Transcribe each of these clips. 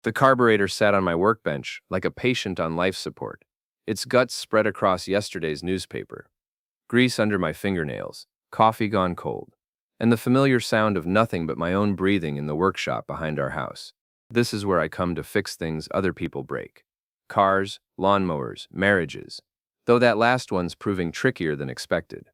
The carburetor sat on my workbench like a patient on life support, its guts spread across yesterday's newspaper, grease under my fingernails, coffee gone cold, and the familiar sound of nothing but my own breathing in the workshop behind our house. This is where I come to fix things other people break. Cars, lawnmowers, marriages, though that last one's proving trickier than expected.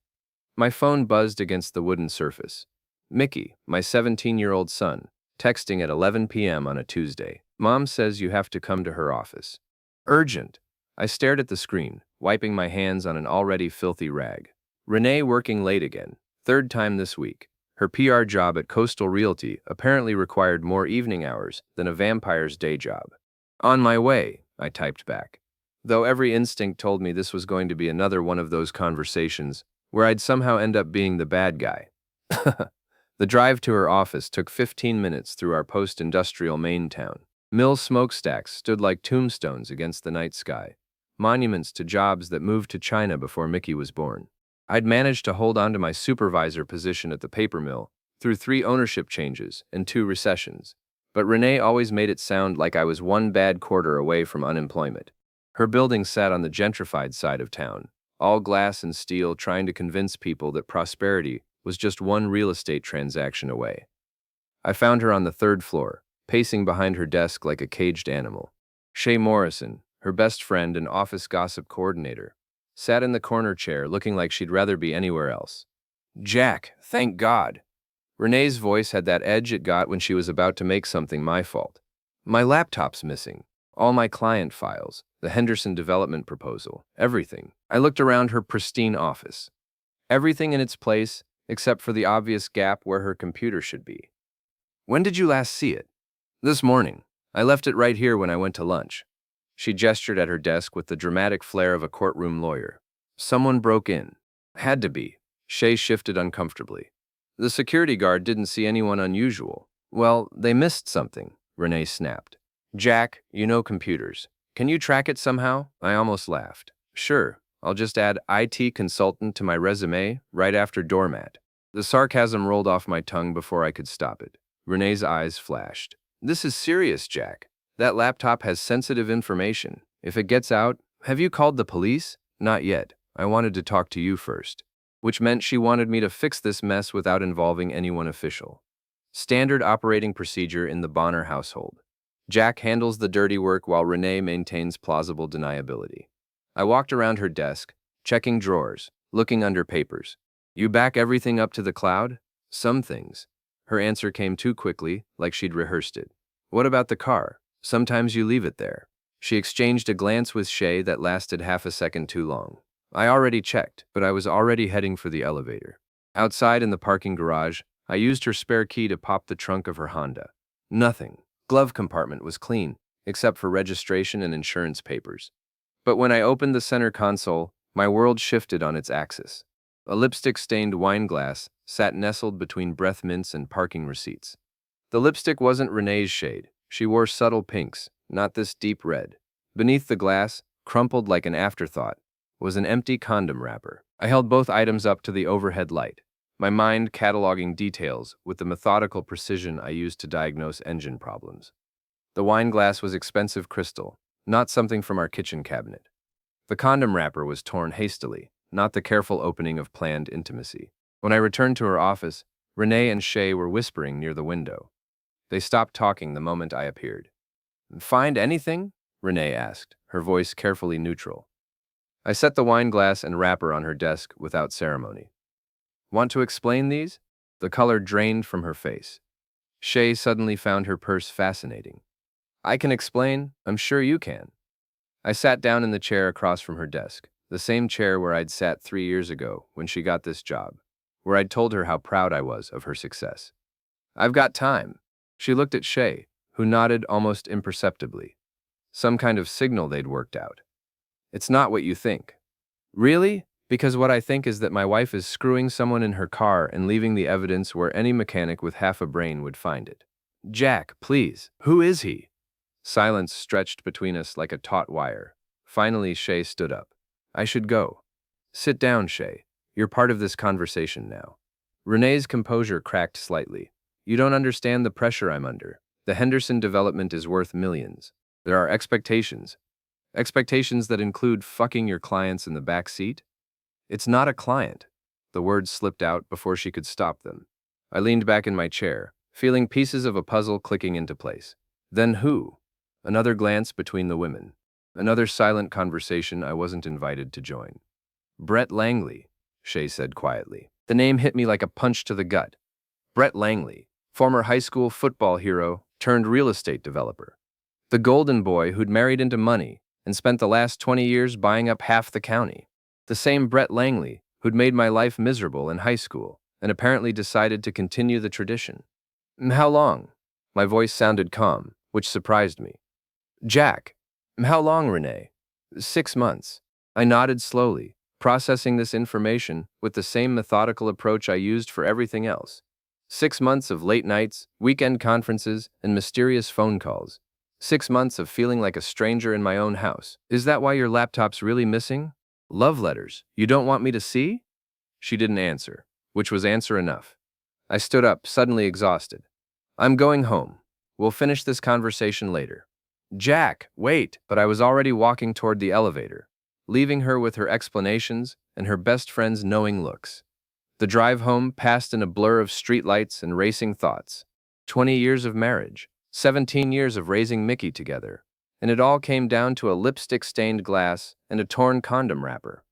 My phone buzzed against the wooden surface. Mickey, my 17-year-old son, texting at 11 p.m. on a Tuesday. Mom says you have to come to her office. Urgent. I stared at the screen, wiping my hands on an already filthy rag. Renee working late again, third time this week. Her PR job at Coastal Realty apparently required more evening hours than a vampire's day job. On my way, I typed back. Though every instinct told me this was going to be another one of those conversations where I'd somehow end up being the bad guy. The drive to her office took 15 minutes through our post-industrial Maine town. Mill smokestacks stood like tombstones against the night sky, monuments to jobs that moved to China before Mickey was born. I'd managed to hold on to my supervisor position at the paper mill through 3 ownership changes and 2 recessions, but Renee always made it sound like I was one bad quarter away from unemployment. Her building sat on the gentrified side of town, all glass and steel, trying to convince people that prosperity was just one real estate transaction away. I found her on the 3rd floor, pacing behind her desk like a caged animal. Shay Morrison, her best friend and office gossip coordinator, sat in the corner chair looking like she'd rather be anywhere else. Jack, thank God. Renee's voice had that edge it got when she was about to make something my fault. My laptop's missing. All my client files, the Henderson development proposal, everything. I looked around her pristine office. Everything in its place, except for the obvious gap where her computer should be. When did you last see it? This morning. I left it right here when I went to lunch. She gestured at her desk with the dramatic flair of a courtroom lawyer. Someone broke in. Had to be. Shay shifted uncomfortably. The security guard didn't see anyone unusual. Well, they missed something, Renee snapped. Jack, you know computers. Can you track it somehow? I almost laughed. Sure, I'll just add IT consultant to my resume right after doormat. The sarcasm rolled off my tongue before I could stop it. Renee's eyes flashed. This is serious, Jack. That laptop has sensitive information. If it gets out, have you called the police? Not yet. I wanted to talk to you first. Which meant she wanted me to fix this mess without involving anyone official. Standard operating procedure in the Bonner household. Jack handles the dirty work while Renee maintains plausible deniability. I walked around her desk, checking drawers, looking under papers. You back everything up to the cloud? Some things. Her answer came too quickly, like she'd rehearsed it. What about the car? Sometimes you leave it there. She exchanged a glance with Shay that lasted half a second too long. I already checked, but I was already heading for the elevator. Outside in the parking garage, I used her spare key to pop the trunk of her Honda. Nothing. Glove compartment was clean, except for registration and insurance papers. But when I opened the center console, my world shifted on its axis. A lipstick-stained wine glass sat nestled between breath mints and parking receipts. The lipstick wasn't Renee's shade. She wore subtle pinks, not this deep red. Beneath the glass, crumpled like an afterthought, was an empty condom wrapper. I held both items up to the overhead light, my mind cataloging details with the methodical precision I used to diagnose engine problems. The wine glass was expensive crystal, not something from our kitchen cabinet. The condom wrapper was torn hastily, not the careful opening of planned intimacy. When I returned to her office, Renee and Shay were whispering near the window. They stopped talking the moment I appeared. Find anything? Renee asked, her voice carefully neutral. I set the wine glass and wrapper on her desk without ceremony. Want to explain these? The color drained from her face. Shay suddenly found her purse fascinating. I can explain. I'm sure you can. I sat down in the chair across from her desk, the same chair where I'd sat 3 years ago when she got this job, where I'd told her how proud I was of her success. I've got time. She looked at Shay, who nodded almost imperceptibly. Some kind of signal they'd worked out. It's not what you think. Really? Because what I think is that my wife is screwing someone in her car and leaving the evidence where any mechanic with half a brain would find it. Jack, please. Who is he? Silence stretched between us like a taut wire. Finally, Shay stood up. I should go. Sit down, Shay. You're part of this conversation now. Renee's composure cracked slightly. You don't understand the pressure I'm under. The Henderson development is worth millions. There are expectations. Expectations that include fucking your clients in the back seat? It's not a client. The words slipped out before she could stop them. I leaned back in my chair, feeling pieces of a puzzle clicking into place. Then who? Another glance between the women. Another silent conversation I wasn't invited to join. Brett Langley, Shay said quietly. The name hit me like a punch to the gut. Brett Langley, former high school football hero turned real estate developer. The golden boy who'd married into money and spent the last 20 years buying up half the county. The same Brett Langley who'd made my life miserable in high school and apparently decided to continue the tradition. How long? My voice sounded calm, which surprised me. Jack. How long, Renee? 6 months. I nodded slowly, processing this information with the same methodical approach I used for everything else. 6 months of late nights, weekend conferences, and mysterious phone calls. 6 months of feeling like a stranger in my own house. Is that why your laptop's really missing? Love letters. You don't want me to see? She didn't answer, which was answer enough. I stood up, suddenly exhausted. I'm going home. We'll finish this conversation later. Jack, wait! But I was already walking toward the elevator, leaving her with her explanations and her best friend's knowing looks. The drive home passed in a blur of streetlights and racing thoughts. 20 years of marriage, 17 years of raising Mickey together, and it all came down to a lipstick-stained glass and a torn condom wrapper.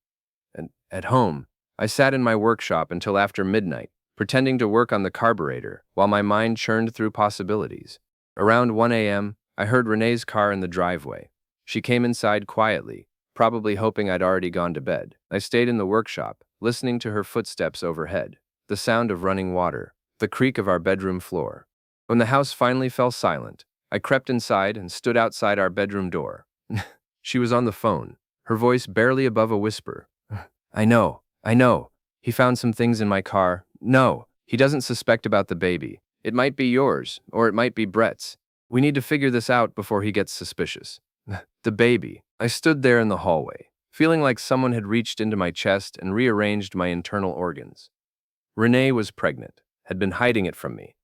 And at home, I sat in my workshop until after midnight, pretending to work on the carburetor while my mind churned through possibilities. Around 1 a.m., I heard Renee's car in the driveway. She came inside quietly, probably hoping I'd already gone to bed. I stayed in the workshop, listening to her footsteps overhead, the sound of running water, the creak of our bedroom floor. When the house finally fell silent, I crept inside and stood outside our bedroom door. She was on the phone, her voice barely above a whisper. I know. He found some things in my car. No, he doesn't suspect about the baby. It might be yours, or it might be Brett's. We need to figure this out before he gets suspicious. The baby. I stood there in the hallway, feeling like someone had reached into my chest and rearranged my internal organs. Renee was pregnant, had been hiding it from me,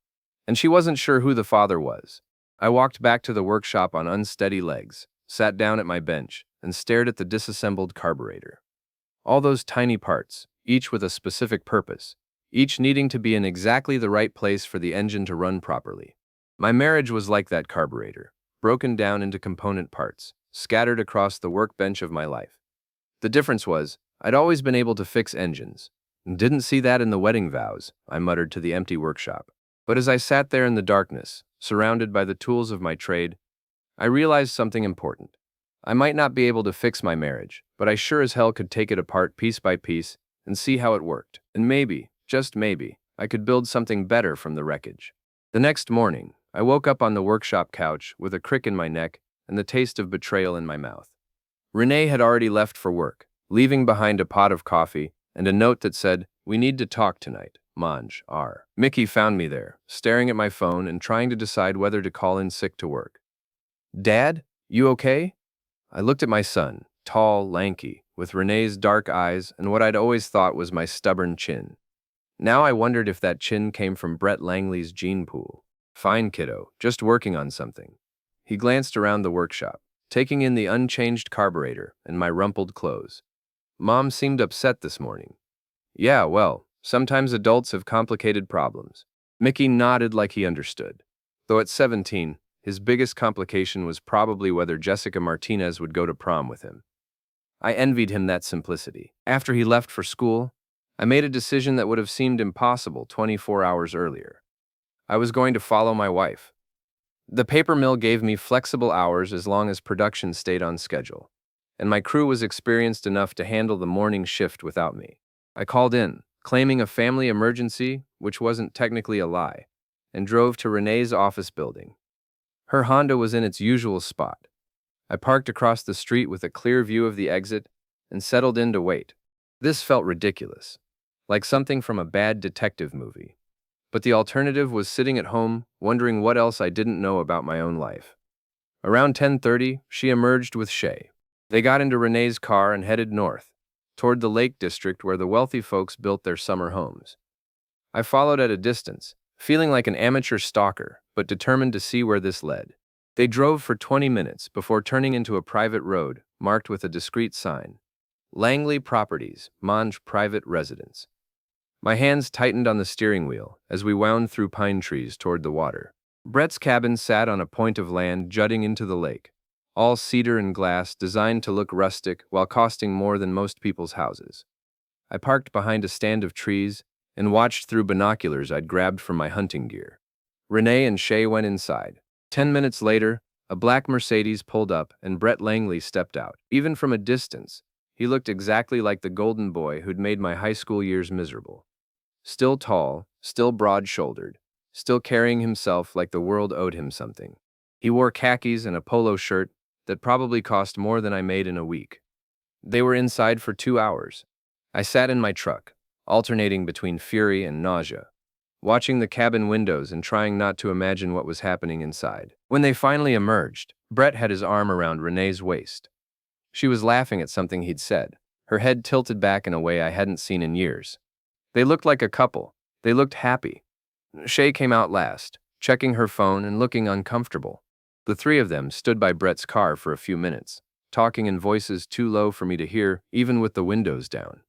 and she wasn't sure who the father was. I walked back to the workshop on unsteady legs, sat down at my bench, and stared at the disassembled carburetor. All those tiny parts, each with a specific purpose, each needing to be in exactly the right place for the engine to run properly. My marriage was like that carburetor, broken down into component parts, scattered across the workbench of my life. The difference was, I'd always been able to fix engines. Didn't see that in the wedding vows, I muttered to the empty workshop. But as I sat there in the darkness, surrounded by the tools of my trade, I realized something important. I might not be able to fix my marriage, but I sure as hell could take it apart piece by piece and see how it worked. And maybe, just maybe, I could build something better from the wreckage. The next morning, I woke up on the workshop couch with a crick in my neck and the taste of betrayal in my mouth. Renee had already left for work, leaving behind a pot of coffee and a note that said, "We need to talk tonight, Manj, R." Mickey found me there, staring at my phone and trying to decide whether to call in sick to work. Dad, you okay? I looked at my son, tall, lanky, with Renee's dark eyes and what I'd always thought was my stubborn chin. Now I wondered if that chin came from Brett Langley's gene pool. Fine, kiddo, just working on something. He glanced around the workshop, taking in the unchanged carburetor and my rumpled clothes. Mom seemed upset this morning. Yeah, well, sometimes adults have complicated problems. Mickey nodded like he understood. Though at 17, his biggest complication was probably whether Jessica Martinez would go to prom with him. I envied him that simplicity. After he left for school, I made a decision that would have seemed impossible 24 hours earlier. I was going to follow my wife. The paper mill gave me flexible hours as long as production stayed on schedule, and my crew was experienced enough to handle the morning shift without me. I called in, claiming a family emergency, which wasn't technically a lie, and drove to Renee's office building. Her Honda was in its usual spot. I parked across the street with a clear view of the exit and settled in to wait. This felt ridiculous, like something from a bad detective movie. But the alternative was sitting at home, wondering what else I didn't know about my own life. Around 10:30, she emerged with Shay. They got into Renee's car and headed north, toward the Lake District where the wealthy folks built their summer homes. I followed at a distance, feeling like an amateur stalker, but determined to see where this led. They drove for 20 minutes before turning into a private road marked with a discreet sign. Langley Properties, Monge Private Residence. My hands tightened on the steering wheel as we wound through pine trees toward the water. Brett's cabin sat on a point of land jutting into the lake, all cedar and glass designed to look rustic while costing more than most people's houses. I parked behind a stand of trees and watched through binoculars I'd grabbed from my hunting gear. Renee and Shay went inside. 10 minutes later, a black Mercedes pulled up and Brett Langley stepped out. Even from a distance, he looked exactly like the golden boy who'd made my high school years miserable. Still tall, still broad-shouldered, still carrying himself like the world owed him something. He wore khakis and a polo shirt that probably cost more than I made in a week. They were inside for 2 hours. I sat in my truck, alternating between fury and nausea, watching the cabin windows and trying not to imagine what was happening inside. When they finally emerged, Brett had his arm around Renee's waist. She was laughing at something he'd said, her head tilted back in a way I hadn't seen in years. They looked like a couple. They looked happy. Shay came out last, checking her phone and looking uncomfortable. The three of them stood by Brett's car for a few minutes, talking in voices too low for me to hear, even with the windows down.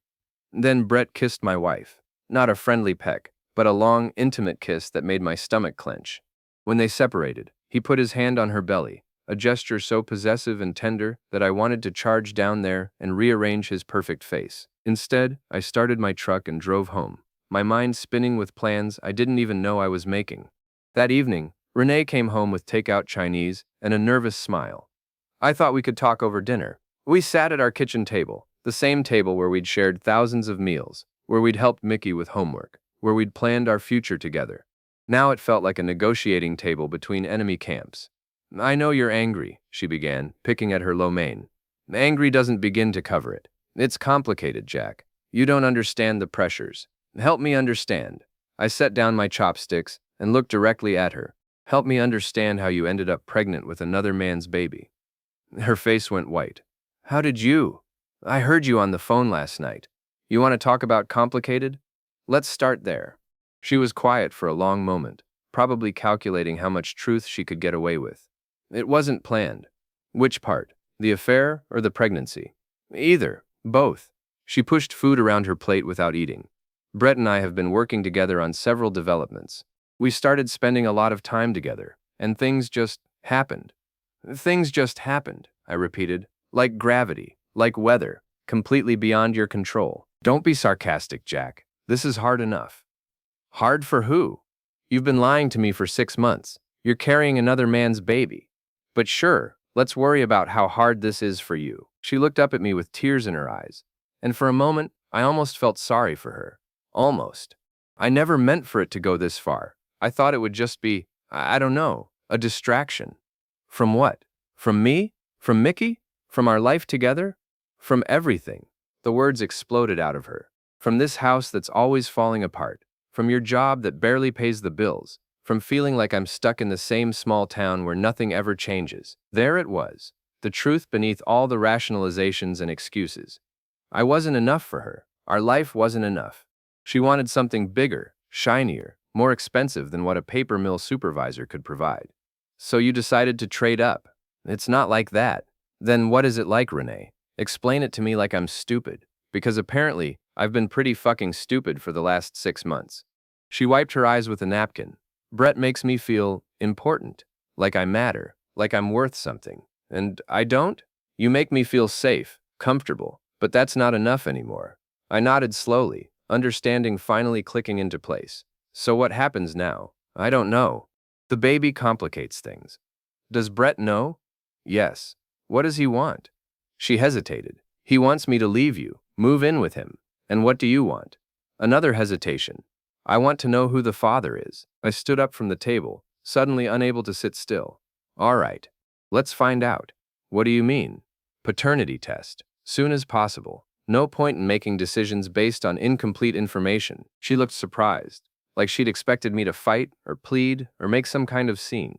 Then Brett kissed my wife. Not a friendly peck, but a long, intimate kiss that made my stomach clench. When they separated, he put his hand on her belly, a gesture so possessive and tender that I wanted to charge down there and rearrange his perfect face. Instead, I started my truck and drove home, my mind spinning with plans I didn't even know I was making. That evening, Renee came home with takeout Chinese and a nervous smile. I thought we could talk over dinner. We sat at our kitchen table, the same table where we'd shared thousands of meals, where we'd helped Mickey with homework, where we'd planned our future together. Now it felt like a negotiating table between enemy camps. I know you're angry, she began, picking at her lo mein. Angry doesn't begin to cover it. It's complicated, Jack. You don't understand the pressures. Help me understand. I set down my chopsticks and looked directly at her. Help me understand how you ended up pregnant with another man's baby. Her face went white. How did you? I heard you on the phone last night. You want to talk about complicated? Let's start there. She was quiet for a long moment, probably calculating how much truth she could get away with. It wasn't planned. Which part? The affair or the pregnancy? Either. Both. She pushed food around her plate without eating. Brett and I have been working together on several developments. We started spending a lot of time together, and things just happened. Things just happened, I repeated, like gravity, like weather, completely beyond your control. Don't be sarcastic, Jack. This is hard enough. Hard for who? You've been lying to me for 6 months. You're carrying another man's baby. But sure, let's worry about how hard this is for you. She looked up at me with tears in her eyes, and for a moment, I almost felt sorry for her. Almost. I never meant for it to go this far. I thought it would just be, I don't know, a distraction. From what? From me? From Mickey? From our life together? From everything. The words exploded out of her. From this house that's always falling apart. From your job that barely pays the bills. From feeling like I'm stuck in the same small town where nothing ever changes. There it was. The truth beneath all the rationalizations and excuses. I wasn't enough for her. Our life wasn't enough. She wanted something bigger, shinier, more expensive than what a paper mill supervisor could provide. So you decided to trade up. It's not like that. Then what is it like, Renee? Explain it to me like I'm stupid. Because apparently, I've been pretty fucking stupid for the last 6 months. She wiped her eyes with a napkin. Brett makes me feel important. Like I matter. Like I'm worth something. And I don't? You make me feel safe, comfortable. But that's not enough anymore. I nodded slowly, understanding finally clicking into place. So what happens now? I don't know. The baby complicates things. Does Brett know? Yes. What does he want? She hesitated. He wants me to leave you, move in with him. And what do you want? Another hesitation. I want to know who the father is. I stood up from the table, suddenly unable to sit still. All right. Let's find out. What do you mean? Paternity test. Soon as possible. No point in making decisions based on incomplete information. She looked surprised, like she'd expected me to fight or plead or make some kind of scene.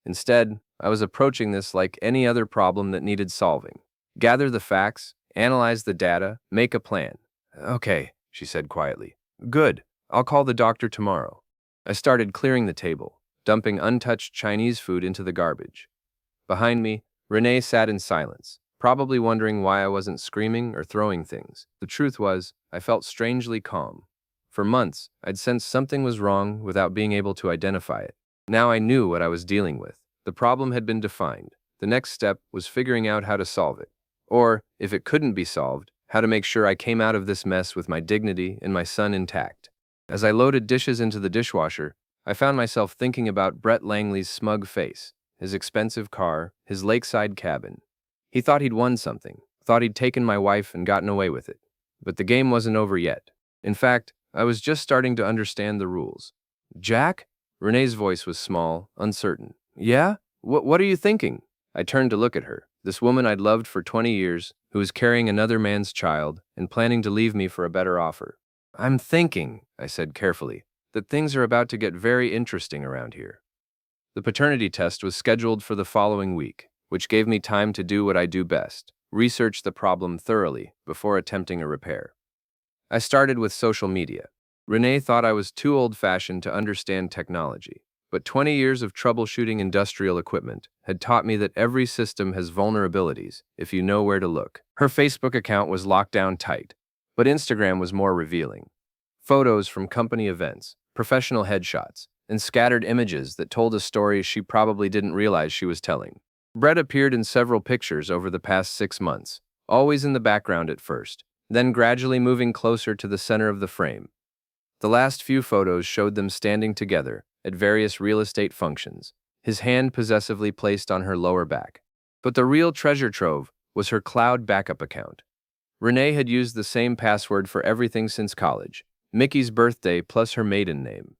Instead, I was approaching this like any other problem that needed solving. Gather the facts, analyze the data, make a plan. Okay, she said quietly. Good. I'll call the doctor tomorrow. I started clearing the table. dumping untouched Chinese food into the garbage. Behind me, Renee sat in silence, probably wondering why I wasn't screaming or throwing things. The truth was, I felt strangely calm. For months, I'd sensed something was wrong without being able to identify it. Now I knew what I was dealing with. The problem had been defined. The next step was figuring out how to solve it. Or, if it couldn't be solved, how to make sure I came out of this mess with my dignity and my son intact. As I loaded dishes into the dishwasher, I found myself thinking about Brett Langley's smug face, his expensive car, his lakeside cabin. He thought he'd won something, thought he'd taken my wife and gotten away with it. But the game wasn't over yet. In fact, I was just starting to understand the rules. Jack? Renee's voice was small, uncertain. Yeah? What are you thinking? I turned to look at her, this woman I'd loved for 20 years, who was carrying another man's child and planning to leave me for a better offer. I'm thinking, I said carefully, that things are about to get very interesting around here. The paternity test was scheduled for the following week, which gave me time to do what I do best, research the problem thoroughly before attempting a repair. I started with social media. Renee thought I was too old-fashioned to understand technology, but 20 years of troubleshooting industrial equipment had taught me that every system has vulnerabilities if you know where to look. Her Facebook account was locked down tight, but Instagram was more revealing. Photos from company events, professional headshots, and scattered images that told a story she probably didn't realize she was telling. Brett appeared in several pictures over the past 6 months, always in the background at first, then gradually moving closer to the center of the frame. The last few photos showed them standing together at various real estate functions, his hand possessively placed on her lower back. But the real treasure trove was her cloud backup account. Renee had used the same password for everything since college, Mickey's birthday plus her maiden name.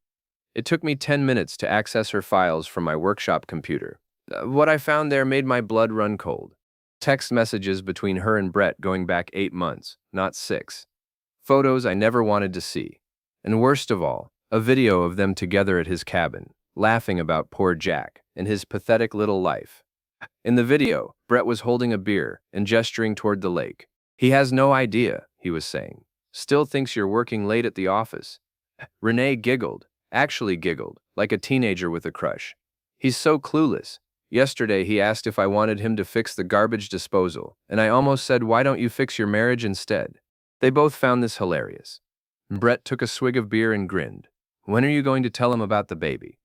It took me 10 minutes to access her files from my workshop computer. What I found there made my blood run cold. Text messages between her and Brett going back 8 months, not 6. Photos I never wanted to see. And worst of all, a video of them together at his cabin, laughing about poor Jack and his pathetic little life. In the video, Brett was holding a beer and gesturing toward the lake. He has no idea, he was saying. Still thinks you're working late at the office. Renee giggled, actually giggled, like a teenager with a crush. He's so clueless. Yesterday he asked if I wanted him to fix the garbage disposal, and I almost said, why don't you fix your marriage instead? They both found this hilarious. Brett took a swig of beer and grinned. When are you going to tell him about the baby?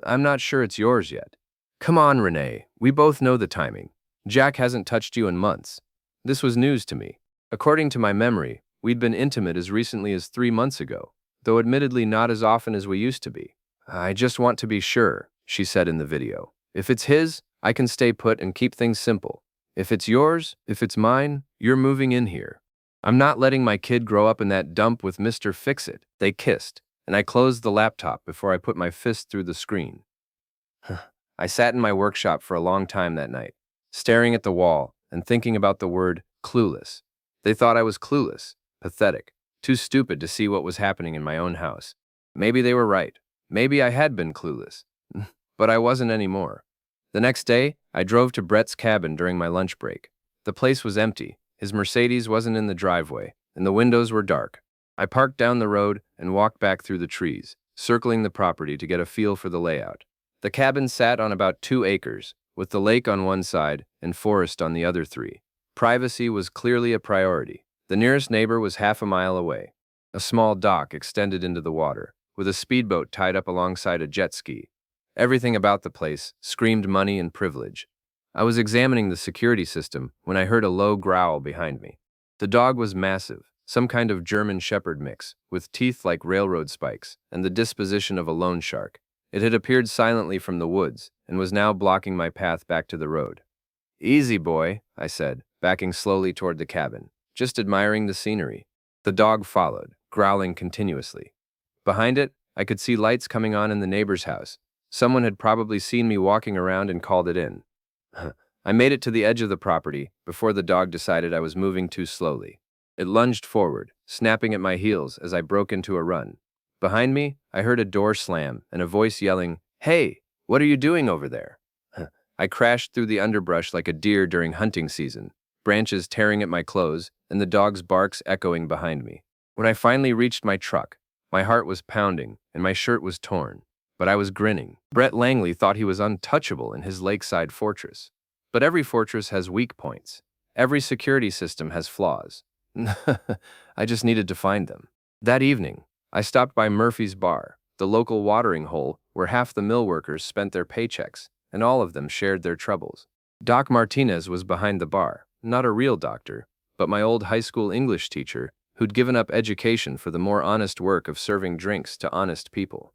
I'm not sure it's yours yet. Come on, Renee, we both know the timing. Jack hasn't touched you in months. This was news to me. According to my memory, we'd been intimate as recently as 3 months ago, though admittedly not as often as we used to be. I just want to be sure, she said in the video. If it's his, I can stay put and keep things simple. If it's yours, if it's mine, you're moving in here. I'm not letting my kid grow up in that dump with Mr. Fix-It. They kissed, and I closed the laptop before I put my fist through the screen. I sat in my workshop for a long time that night, staring at the wall and thinking about the word clueless. They thought I was clueless, pathetic, too stupid to see what was happening in my own house. Maybe they were right. Maybe I had been clueless. But I wasn't anymore. The next day, I drove to Brett's cabin during my lunch break. The place was empty. His Mercedes wasn't in the driveway, and the windows were dark. I parked down the road and walked back through the trees, circling the property to get a feel for the layout. The cabin sat on about 2 acres, with the lake on one side and forest on the other 3. Privacy was clearly a priority. The nearest neighbor was half a mile away. A small dock extended into the water, with a speedboat tied up alongside a jet ski. Everything about the place screamed money and privilege. I was examining the security system when I heard a low growl behind me. The dog was massive, some kind of German Shepherd mix, with teeth like railroad spikes and the disposition of a loan shark. It had appeared silently from the woods and was now blocking my path back to the road. Easy, boy, I said, backing slowly toward the cabin, just admiring the scenery. The dog followed, growling continuously. Behind it, I could see lights coming on in the neighbor's house. Someone had probably seen me walking around and called it in. I made it to the edge of the property before the dog decided I was moving too slowly. It lunged forward, snapping at my heels as I broke into a run. Behind me, I heard a door slam and a voice yelling, "Hey, what are you doing over there?" I crashed through the underbrush like a deer during hunting season, branches tearing at my clothes and the dog's barks echoing behind me. When I finally reached my truck, my heart was pounding and my shirt was torn. but I was grinning. Brett Langley thought he was untouchable in his lakeside fortress. But every fortress has weak points. Every security system has flaws. I just needed to find them. That evening, I stopped by Murphy's Bar, the local watering hole where half the mill workers spent their paychecks, and all of them shared their troubles. Doc Martinez was behind the bar, not a real doctor, but my old high school English teacher who'd given up education for the more honest work of serving drinks to honest people.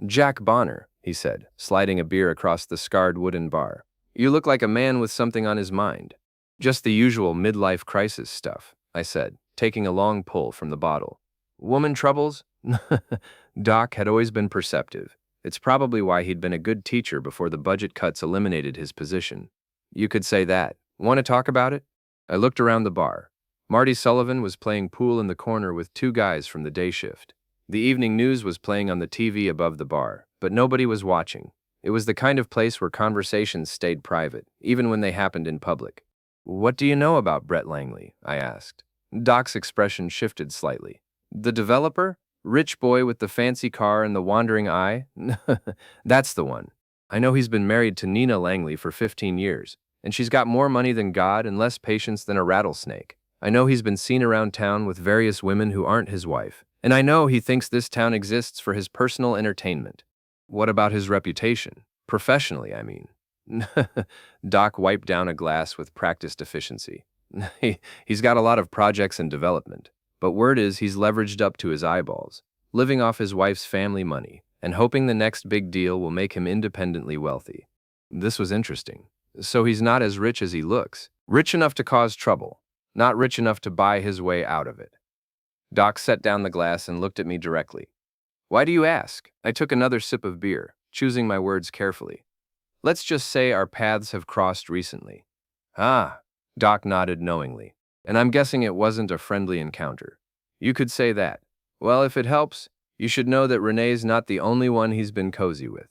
"Jack Bonner," he said, sliding a beer across the scarred wooden bar. "You look like a man with something on his mind." "Just the usual midlife crisis stuff," I said, taking a long pull from the bottle. "Woman troubles?" Doc had always been perceptive. It's probably why he'd been a good teacher before the budget cuts eliminated his position. "You could say that. Want to talk about it?" I looked around the bar. Marty Sullivan was playing pool in the corner with two guys from the day shift. The evening news was playing on the TV above the bar, but nobody was watching. It was the kind of place where conversations stayed private, even when they happened in public. "What do you know about Brett Langley?" I asked. Doc's expression shifted slightly. "The developer? Rich boy with the fancy car and the wandering eye?" "That's the one. I know he's been married to Nina Langley for 15 years, and she's got more money than God and less patience than a rattlesnake. I know he's been seen around town with various women who aren't his wife, and I know he thinks this town exists for his personal entertainment." "What about his reputation? Professionally, I mean." Doc wiped down a glass with practiced efficiency. He's got a lot of projects in development, but word is he's leveraged up to his eyeballs, living off his wife's family money, and hoping the next big deal will make him independently wealthy." This was interesting. So he's not as rich as he looks. Rich enough to cause trouble, not rich enough to buy his way out of it. Doc set down the glass and looked at me directly. "Why do you ask?" I took another sip of beer, choosing my words carefully. "Let's just say our paths have crossed recently." "Ah," Doc nodded knowingly. "And I'm guessing it wasn't a friendly encounter." "You could say that. Well, if it helps, you should know that Renee's not the only one he's been cozy with.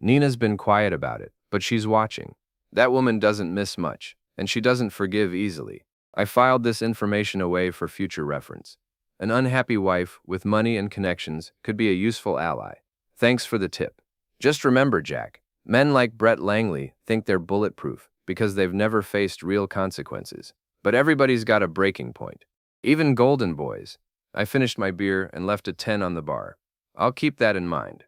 Nina's been quiet about it, but she's watching. That woman doesn't miss much, and she doesn't forgive easily." I filed this information away for future reference. An unhappy wife with money and connections could be a useful ally. Thanks for the tip. Just remember, Jack, men like Brett Langley think they're bulletproof because they've never faced real consequences. But everybody's got a breaking point. Even golden boys. I finished my beer and left a 10 on the bar. I'll keep that in mind.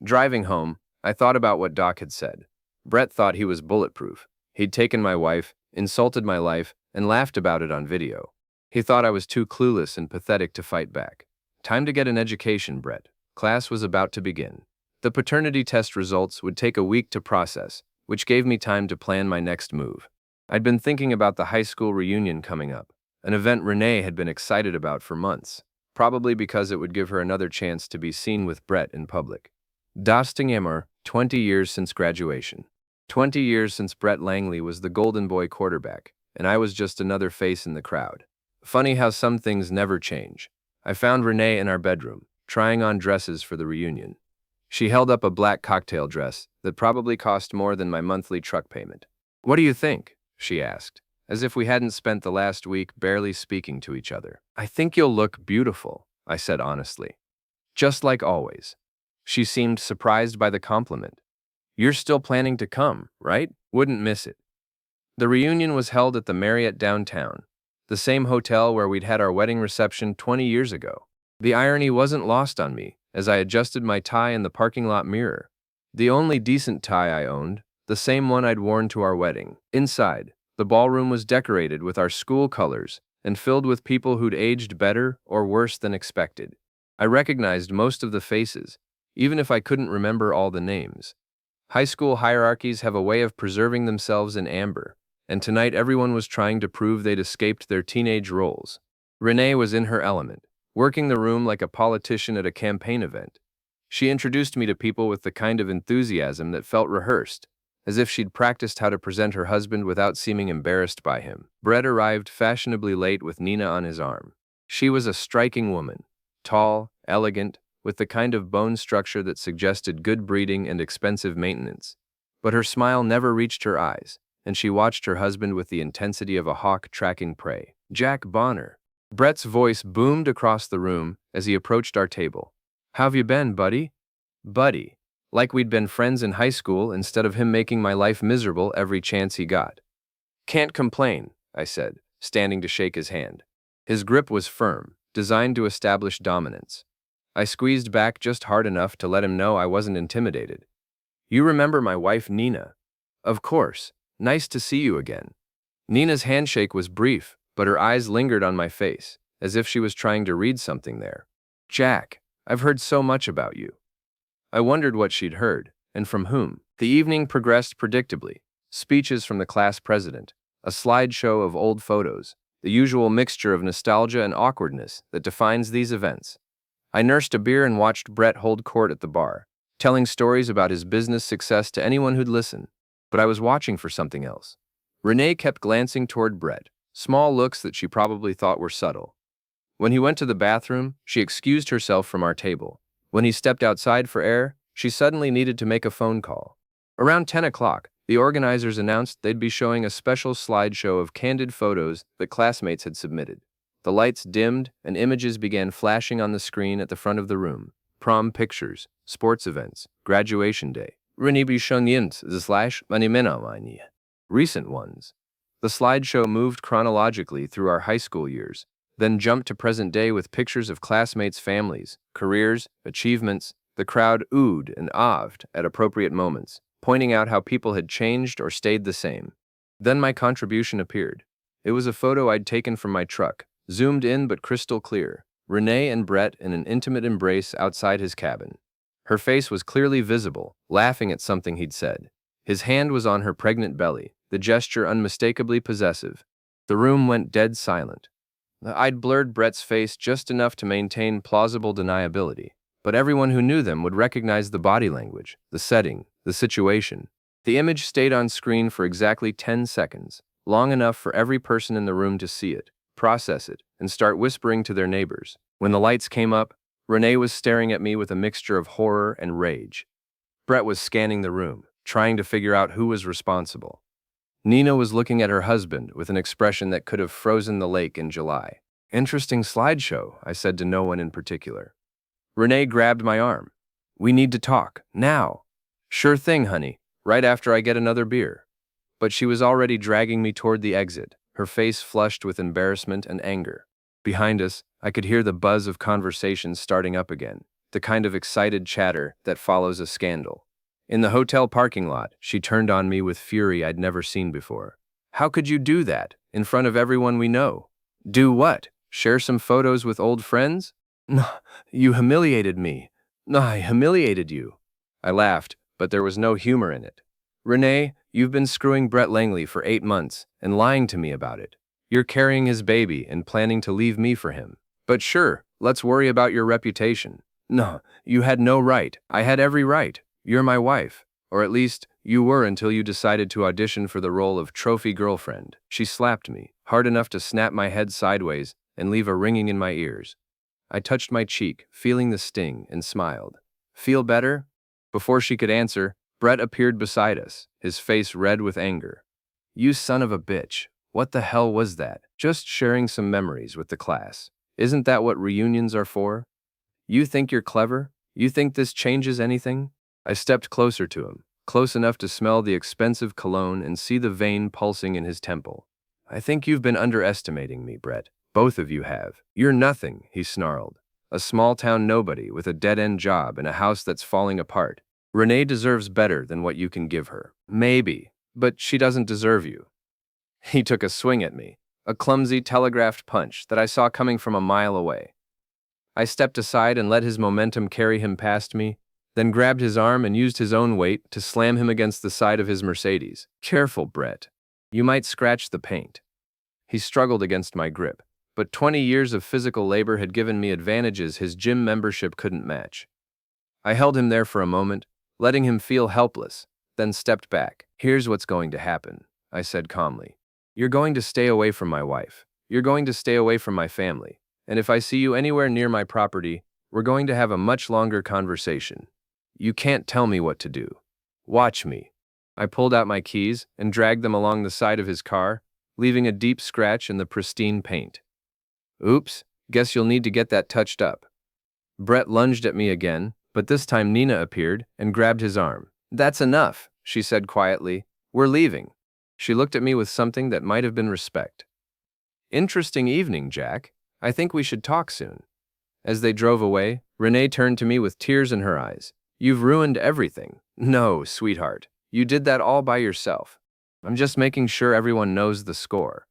Driving home, I thought about what Doc had said. Brett thought he was bulletproof. He'd taken my wife, insulted my life, and laughed about it on video. He thought I was too clueless and pathetic to fight back. Time to get an education, Brett. Class was about to begin. The paternity test results would take a week to process, which gave me time to plan my next move. I'd been thinking about the high school reunion coming up, an event Renee had been excited about for months, probably because it would give her another chance to be seen with Brett in public. Dastingammer, 20 years since graduation. 20 years since Brett Langley was the golden boy quarterback, and I was just another face in the crowd. Funny how some things never change. I found Renee in our bedroom, trying on dresses for the reunion. She held up a black cocktail dress that probably cost more than my monthly truck payment. "What do you think?" she asked, as if we hadn't spent the last week barely speaking to each other. "I think you'll look beautiful," I said honestly. "Just like always." She seemed surprised by the compliment. "You're still planning to come, right? Wouldn't miss it." The reunion was held at the Marriott downtown, the same hotel where we'd had our wedding reception 20 years ago. The irony wasn't lost on me as I adjusted my tie in the parking lot mirror. The only decent tie I owned, the same one I'd worn to our wedding. Inside, the ballroom was decorated with our school colors and filled with people who'd aged better or worse than expected. I recognized most of the faces, even if I couldn't remember all the names. High school hierarchies have a way of preserving themselves in amber, and tonight everyone was trying to prove they'd escaped their teenage roles. Renee was in her element, working the room like a politician at a campaign event. She introduced me to people with the kind of enthusiasm that felt rehearsed, as if she'd practiced how to present her husband without seeming embarrassed by him. Brett arrived fashionably late with Nina on his arm. She was a striking woman, tall, elegant, with the kind of bone structure that suggested good breeding and expensive maintenance. But her smile never reached her eyes, and she watched her husband with the intensity of a hawk tracking prey. "Jack Bonner." Brett's voice boomed across the room as he approached our table. "How've you been, buddy?" "Buddy." Like we'd been friends in high school instead of him making my life miserable every chance he got. Can't complain, I said, standing to shake his hand. His grip was firm, designed to establish dominance. I squeezed back just hard enough to let him know I wasn't intimidated. You remember my wife Nina? Of course. Nice to see you again. Nina's handshake was brief, but her eyes lingered on my face, as if she was trying to read something there. Jack, I've heard so much about you. I wondered what she'd heard, and from whom. The evening progressed predictably. Speeches from the class president, a slideshow of old photos, the usual mixture of nostalgia and awkwardness that defines these events. I nursed a beer and watched Brett hold court at the bar, telling stories about his business success to anyone who'd listen. But I was watching for something else. Renee kept glancing toward Brett, small looks that she probably thought were subtle. When he went to the bathroom, she excused herself from our table. When he stepped outside for air, she suddenly needed to make a phone call. Around 10 o'clock, the organizers announced they'd be showing a special slideshow of candid photos that classmates had submitted. The lights dimmed and images began flashing on the screen at the front of the room. Prom pictures, sports events, graduation day. Recent ones. The slideshow moved chronologically through our high school years, then jumped to present day with pictures of classmates' families, careers, achievements. The crowd oohed and ahed at appropriate moments, pointing out how people had changed or stayed the same. Then my contribution appeared. It was a photo I'd taken from my truck, zoomed in but crystal clear. Renee and Brett in an intimate embrace outside his cabin. Her face was clearly visible, laughing at something he'd said. His hand was on her pregnant belly, the gesture unmistakably possessive. The room went dead silent. I'd blurred Brett's face just enough to maintain plausible deniability, but everyone who knew them would recognize the body language, the setting, the situation. The image stayed on screen for exactly 10 seconds, long enough for every person in the room to see it, process it, and start whispering to their neighbors. When the lights came up, Renee was staring at me with a mixture of horror and rage. Brett was scanning the room, trying to figure out who was responsible. Nina was looking at her husband with an expression that could have frozen the lake in July. Interesting slideshow, I said to no one in particular. Renee grabbed my arm. We need to talk, now. Sure thing, honey, right after I get another beer. But she was already dragging me toward the exit, her face flushed with embarrassment and anger. Behind us, I could hear the buzz of conversations starting up again, the kind of excited chatter that follows a scandal. In the hotel parking lot, she turned on me with fury I'd never seen before. How could you do that, in front of everyone we know? Do what? Share some photos with old friends? No, you humiliated me. No, I humiliated you. I laughed, but there was no humor in it. Renee, you've been screwing Brett Langley for 8 months and lying to me about it. You're carrying his baby and planning to leave me for him. But sure, let's worry about your reputation. No, you had no right. I had every right. You're my wife. Or at least, you were until you decided to audition for the role of trophy girlfriend. She slapped me, hard enough to snap my head sideways and leave a ringing in my ears. I touched my cheek, feeling the sting, and smiled. Feel better? Before she could answer, Brett appeared beside us, his face red with anger. You son of a bitch. What the hell was that? Just sharing some memories with the class. Isn't that what reunions are for? You think you're clever? You think this changes anything? I stepped closer to him, close enough to smell the expensive cologne and see the vein pulsing in his temple. I think you've been underestimating me, Brett. Both of you have. You're nothing, he snarled. A small-town nobody with a dead-end job and a house that's falling apart. Renee deserves better than what you can give her. Maybe, but she doesn't deserve you. He took a swing at me, a clumsy telegraphed punch that I saw coming from a mile away. I stepped aside and let his momentum carry him past me, then grabbed his arm and used his own weight to slam him against the side of his Mercedes. Careful, Brett. You might scratch the paint. He struggled against my grip, but 20 years of physical labor had given me advantages his gym membership couldn't match. I held him there for a moment, letting him feel helpless, then stepped back. Here's what's going to happen, I said calmly. You're going to stay away from my wife. You're going to stay away from my family. And if I see you anywhere near my property, we're going to have a much longer conversation. You can't tell me what to do. Watch me. I pulled out my keys and dragged them along the side of his car, leaving a deep scratch in the pristine paint. Oops, guess you'll need to get that touched up. Brett lunged at me again, But this time Nina appeared and grabbed his arm. "That's enough," she said quietly. "We're leaving." She looked at me with something that might have been respect. "Interesting evening, Jack. I think we should talk soon." As they drove away, Renee turned to me with tears in her eyes. "You've ruined everything." "No, sweetheart. You did that all by yourself. I'm just making sure everyone knows the score."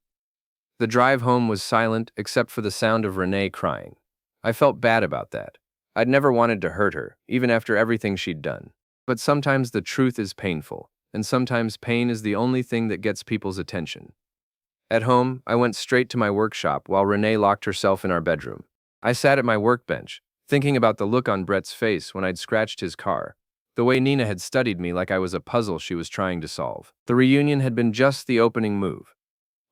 The drive home was silent except for the sound of Renee crying. I felt bad about that. I'd never wanted to hurt her, even after everything she'd done. But sometimes the truth is painful, and sometimes pain is the only thing that gets people's attention. At home, I went straight to my workshop while Renee locked herself in our bedroom. I sat at my workbench, thinking about the look on Brett's face when I'd scratched his car, the way Nina had studied me like I was a puzzle she was trying to solve. The reunion had been just the opening move,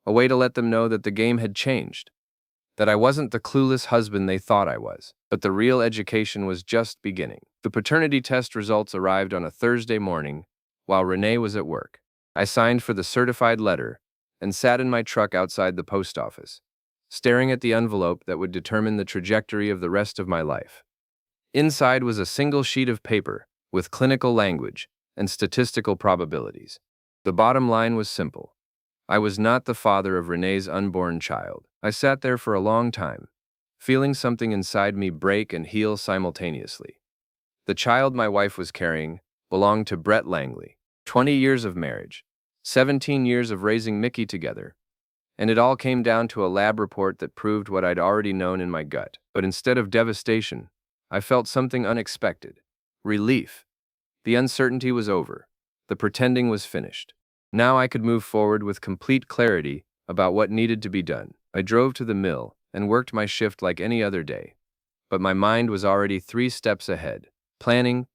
a way to let them know that the game had changed, that I wasn't the clueless husband they thought I was, but the real education was just beginning. The paternity test results arrived on a Thursday morning while Renee was at work. I signed for the certified letter and sat in my truck outside the post office, staring at the envelope that would determine the trajectory of the rest of my life. Inside was a single sheet of paper with clinical language and statistical probabilities. The bottom line was simple. I was not the father of Renee's unborn child. I sat there for a long time, feeling something inside me break and heal simultaneously. The child my wife was carrying belonged to Brett Langley. 20 years of marriage, 17 years of raising Mickey together, and it all came down to a lab report that proved what I'd already known in my gut. But instead of devastation, I felt something unexpected. Relief. The uncertainty was over. The pretending was finished. Now I could move forward with complete clarity about what needed to be done. I drove to the mill and worked my shift like any other day. But my mind was already 3 steps ahead, planning,